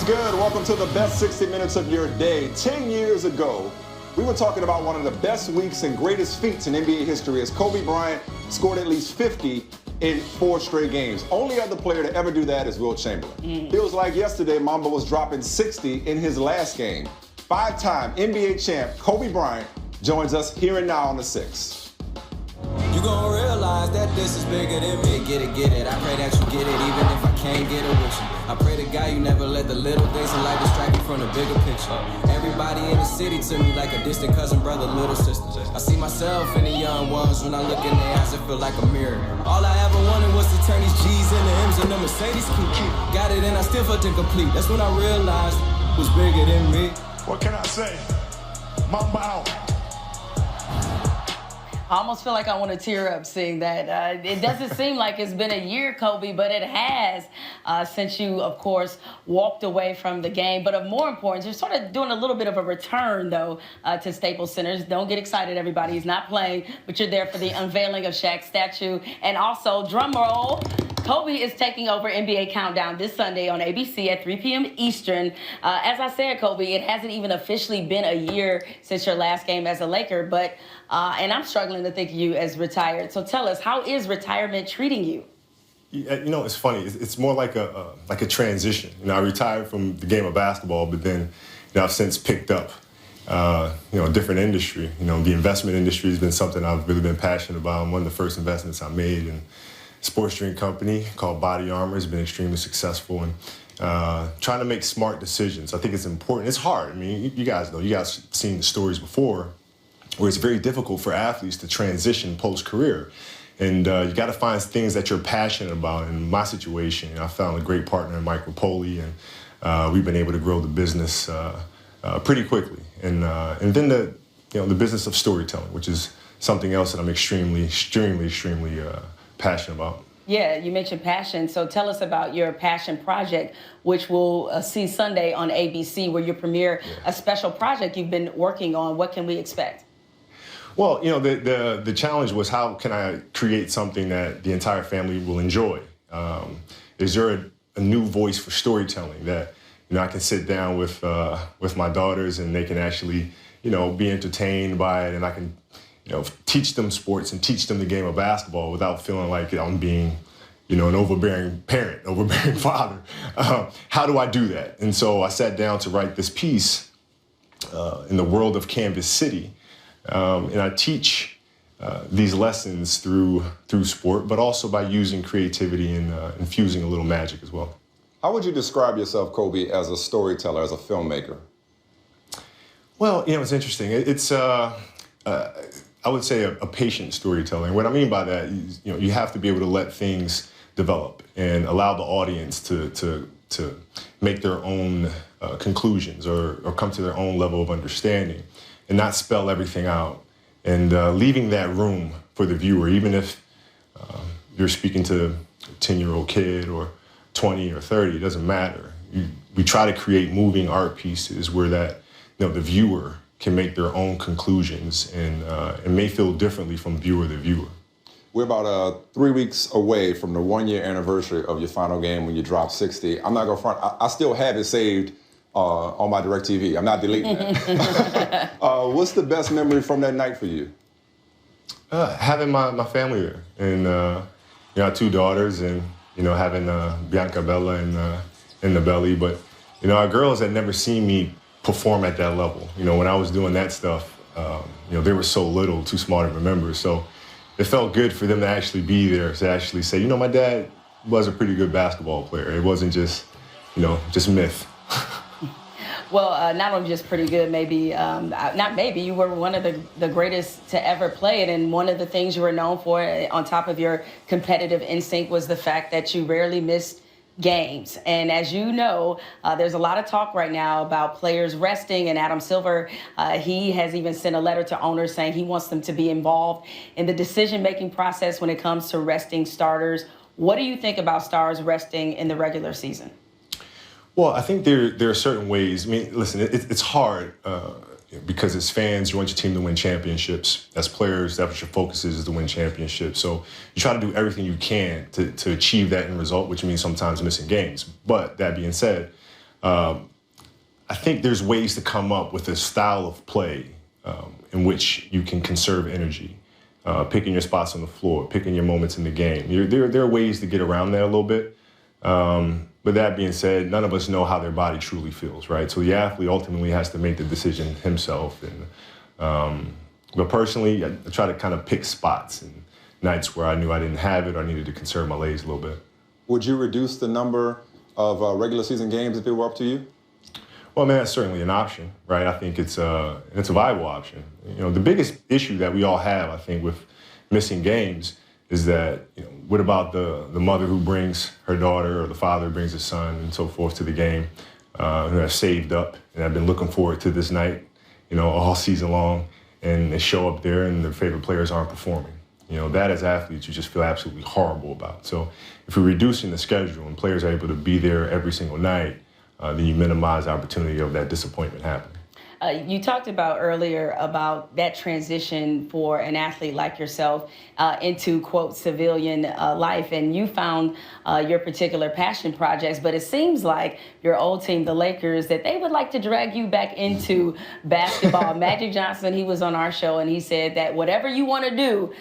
good? Welcome to the best 60 minutes of your day. 10 years ago, we were talking about one of the best weeks and greatest feats in NBA history as Kobe Bryant scored at least 50 in 4 straight games. Only other player to ever do that is Wilt Chamberlain. Feels like yesterday Mamba was dropping 60 in his last game. 5-time NBA champ Kobe Bryant joins us here and now on the 6. You gon' realize that this is bigger than me. Get it. I pray that you get it, even if I can't get it with you. I pray to God you never let the little things in life distract you from the bigger picture. Everybody in the city to me like a distant cousin, brother, little sister. I see myself in the young ones when I look in their eyes, it feel like a mirror. All I ever wanted was to turn these G's into M's and the Mercedes coupe. Got it and I still felt incomplete. That's when I realized it was bigger than me. What can I say? Mamba out. I almost feel like I want to tear up seeing that. It doesn't seem like it's been a year, Kobe, but it has since you, of course, walked away from the game. But of more importance, you're sort of doing a little bit of a return, though, to Staples Center. Don't get excited, everybody. He's not playing, but you're there for the unveiling of Shaq's statue. And also, drum roll, Kobe is taking over NBA Countdown this Sunday on ABC at 3 p.m. Eastern. As I said, Kobe, it hasn't even officially been a year since your last game as a Laker, but and I'm struggling to think of you as retired. So tell us, how is retirement treating you? You know, it's funny. It's more like a transition. You know, I retired from the game of basketball, but then, I've since picked up, a different industry. You know, the investment industry has been something I've really been passionate about. One of the first investments I made in a sports drink company called Body Armor has been extremely successful, and trying to make smart decisions. I think it's important. It's hard. I mean, you guys know. You guys have seen the stories before, where it's very difficult for athletes to transition post-career. And you got to find things that you're passionate about. In my situation, I found a great partner in Mike Rapoli, and we've been able to grow the business pretty quickly. And then the business of storytelling, which is something else that I'm extremely passionate about. Yeah, you mentioned passion. So tell us about your passion project, which we'll see Sunday on ABC, where you premiere a special project you've been working on. What can we expect? Well, the challenge was, how can I create something that the entire family will enjoy? Is there a new voice for storytelling that I can sit down with my daughters and they can actually be entertained by it, and I can teach them sports and teach them the game of basketball without feeling like I'm being an overbearing parent, overbearing father. How do I do that? And so I sat down to write this piece in the world of Kansas City. And I teach these lessons through sport, but also by using creativity and infusing a little magic as well. How would you describe yourself, Kobe, as a storyteller, as a filmmaker? Well, it's interesting. It's I would say a patient storyteller. And what I mean by that is, you have to be able to let things develop and allow the audience to make their own conclusions or come to their own level of understanding, and not spell everything out, and leaving that room for the viewer, even if you're speaking to a 10-year-old kid or 20 or 30, it doesn't matter. We try to create moving art pieces where that the viewer can make their own conclusions, and it may feel differently from viewer to viewer. We're about 3 weeks away from the 1-year anniversary of your final game when you dropped 60. I'm not gonna front, I still have it saved on my DirecTV. I'm not deleting that. What's the best memory from that night for you? Having my family there, and I have 2 daughters, and having Bianca Bella in the belly. But our girls had never seen me perform at that level. When I was doing that stuff, they were so little, too small to remember. So it felt good for them to actually be there, to actually say, my dad was a pretty good basketball player. It wasn't just myth. Well, not only just pretty good, you were one of the greatest to ever play it. And one of the things you were known for, on top of your competitive instinct, was the fact that you rarely missed games. And as you know, there's a lot of talk right now about players resting, and Adam Silver, he has even sent a letter to owners saying he wants them to be involved in the decision-making process when it comes to resting starters. What do you think about stars resting in the regular season? Well, I think there are certain ways. I mean, listen, it's hard because as fans, you want your team to win championships. As players, that's what your focus is to win championships. So you try to do everything you can to achieve that end result, which means sometimes missing games. But that being said, I think there's ways to come up with a style of play in which you can conserve energy, picking your spots on the floor, picking your moments in the game. There are ways to get around that a little bit. But that being said, none of us know how their body truly feels, right? So the athlete ultimately has to make the decision himself. But personally, I try to kind of pick spots and nights where I knew I didn't have it or I needed to conserve my legs a little bit. Would you reduce the number of regular season games if it were up to you? Well, man, that's certainly an option, right? I think it's a viable option. The biggest issue that we all have, I think, with missing games is that, what about the mother who brings her daughter or the father who brings his son and so forth to the game, who have saved up and have been looking forward to this night, all season long, and they show up there and their favorite players aren't performing. That as athletes, you just feel absolutely horrible about. So if we're reducing the schedule and players are able to be there every single night, then you minimize the opportunity of that disappointment happening. You talked about earlier about that transition for an athlete like yourself into, quote, civilian life, and you found your particular passion projects, but it seems like your old team, the Lakers, that they would like to drag you back into basketball. Magic Johnson, he was on our show, and he said that whatever you want to do,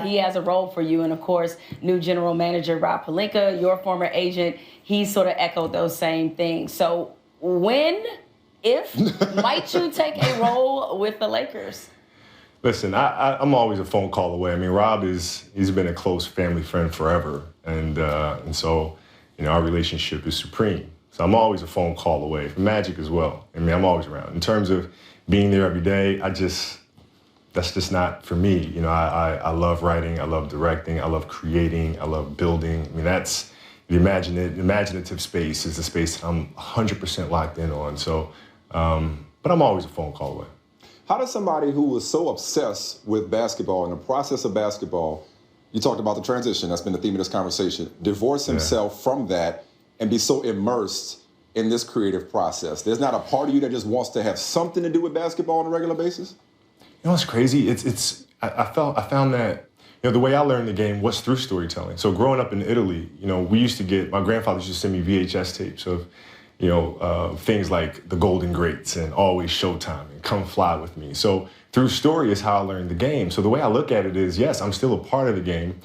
he has a role for you. And, of course, new general manager Rob Pelinka, your former agent, he sort of echoed those same things. So if might you take a role with the Lakers? Listen, I'm always a phone call away. I mean, Rob he's been a close family friend forever, and so our relationship is supreme. So I'm always a phone call away. From Magic as well. I mean, I'm always around. In terms of being there every day, that's just not for me. I love writing, I love directing, I love creating, I love building. I mean, that's the imaginative space is the space that I'm 100% locked in on. So. But I'm always a phone call away. How does somebody who was so obsessed with basketball and the process of basketball, you talked about the transition, that's been the theme of this conversation, divorce himself from that and be so immersed in this creative process? There's not a part of you that just wants to have something to do with basketball on a regular basis? It's crazy. I found that the way I learned the game was through storytelling. So growing up in Italy, we used to my grandfather used to send me VHS tapes of things like The Golden Greats and Always Showtime and Come Fly With Me. So through story is how I learned the game. So the way I look at it is, yes, I'm still a part of the game,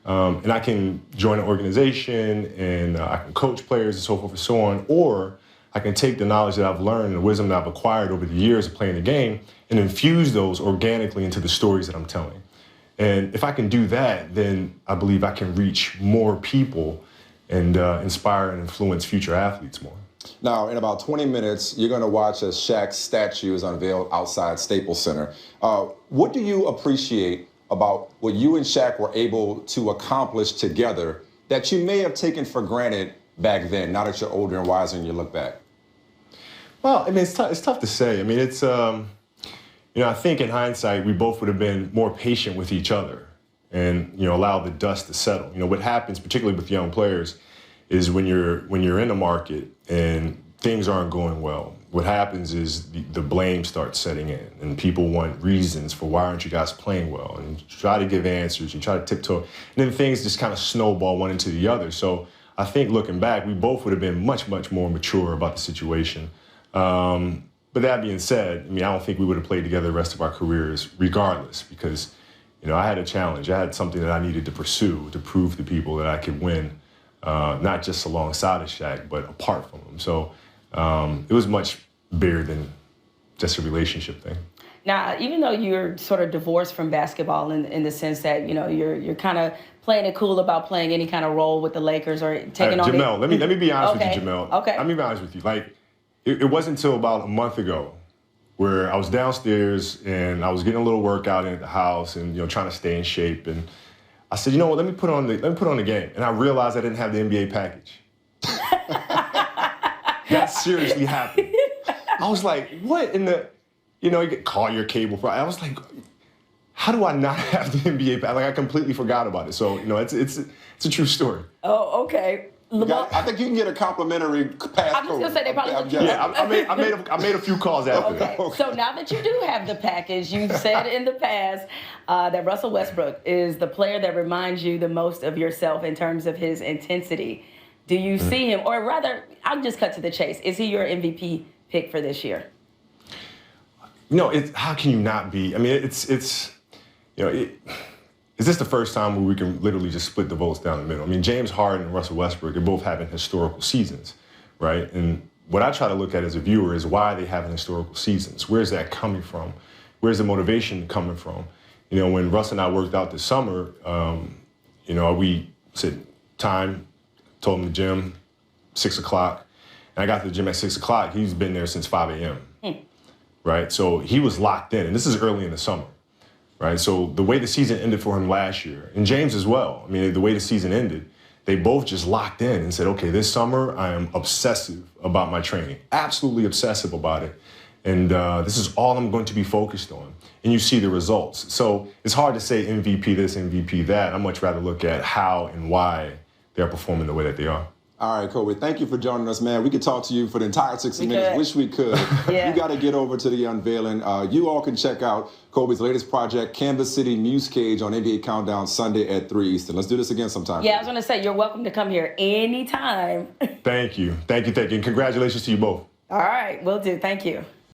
and I can join an organization and I can coach players and so forth and so on, or I can take the knowledge that I've learned and the wisdom that I've acquired over the years of playing the game and infuse those organically into the stories that I'm telling. And if I can do that, then I believe I can reach more people and inspire and influence future athletes more. Now, in about 20 minutes, you're going to watch as Shaq's statue is unveiled outside Staples Center. What do you appreciate about what you and Shaq were able to accomplish together that you may have taken for granted back then, now that you're older and wiser and you look back? Well, I mean, it's tough to say. I mean, it's, I think in hindsight, we both would have been more patient with each other and, allow the dust to settle. What happens, particularly with young players, is when you're in the market and things aren't going well, what happens is the blame starts setting in and people want reasons for why aren't you guys playing well, and you try to give answers, you try to tiptoe, and then things just kind of snowball one into the other. So I think looking back, we both would have been much, much more mature about the situation. But that being said, I don't think we would have played together the rest of our careers regardless, because I had a challenge. I had something that I needed to pursue to prove to people that I could win. Not just alongside of Shaq, but apart from him. So it was much bigger than just a relationship thing. Now, even though you're sort of divorced from basketball in the sense that, you're kind of playing it cool about playing any kind of role with the Lakers or taking on... Jamel, let me be honest with you, Jamel. Okay. Let me be honest with you. It wasn't until about a month ago where I was downstairs and I was getting a little workout in at the house and, trying to stay in shape, and I said, let me put on the game. And I realized I didn't have the NBA package. That seriously happened. I was like, what in the, you call your cable provider. I was like, how do I not have the NBA package? I completely forgot about it. So, it's a true story. Oh, okay. I think you can get a complimentary pass. I'm just going to say they probably... I made a few calls after that. Okay, so now that you do have the package, you've said in the past that Russell Westbrook is the player that reminds you the most of yourself in terms of his intensity. Do you see him, or rather, I'll just cut to the chase. Is he your MVP pick for this year? How can you not be? I mean, is this the first time where we can literally just split the votes down the middle? I mean, James Harden and Russell Westbrook are both having historical seasons, right? And what I try to look at as a viewer is why are they having historical seasons? Where's that coming from? Where's the motivation coming from? When Russ and I worked out this summer, we said time, told him the gym, 6 o'clock. And I got to the gym at 6 o'clock. He's been there since 5 a.m., right? So he was locked in, and this is early in the summer, right? So the way the season ended for him last year, and James as well, I mean, the way the season ended, they both just locked in and said, okay, this summer I am obsessive about my training, absolutely obsessive about it. And this is all I'm going to be focused on. And you see the results. So it's hard to say MVP this, MVP that. I'd much rather look at how and why they're performing the way that they are. All right, Kobe, thank you for joining us, man. We could talk to you for the entire 60 minutes. Wish we could. Yeah. You got to get over to the unveiling. You all can check out Kobe's latest project, Kansas City News Cage, on NBA Countdown Sunday at 3 Eastern. Let's do this again sometime. Yeah, I was going to say, you're welcome to come here anytime. Thank you. And congratulations to you both. All right, will do. Thank you.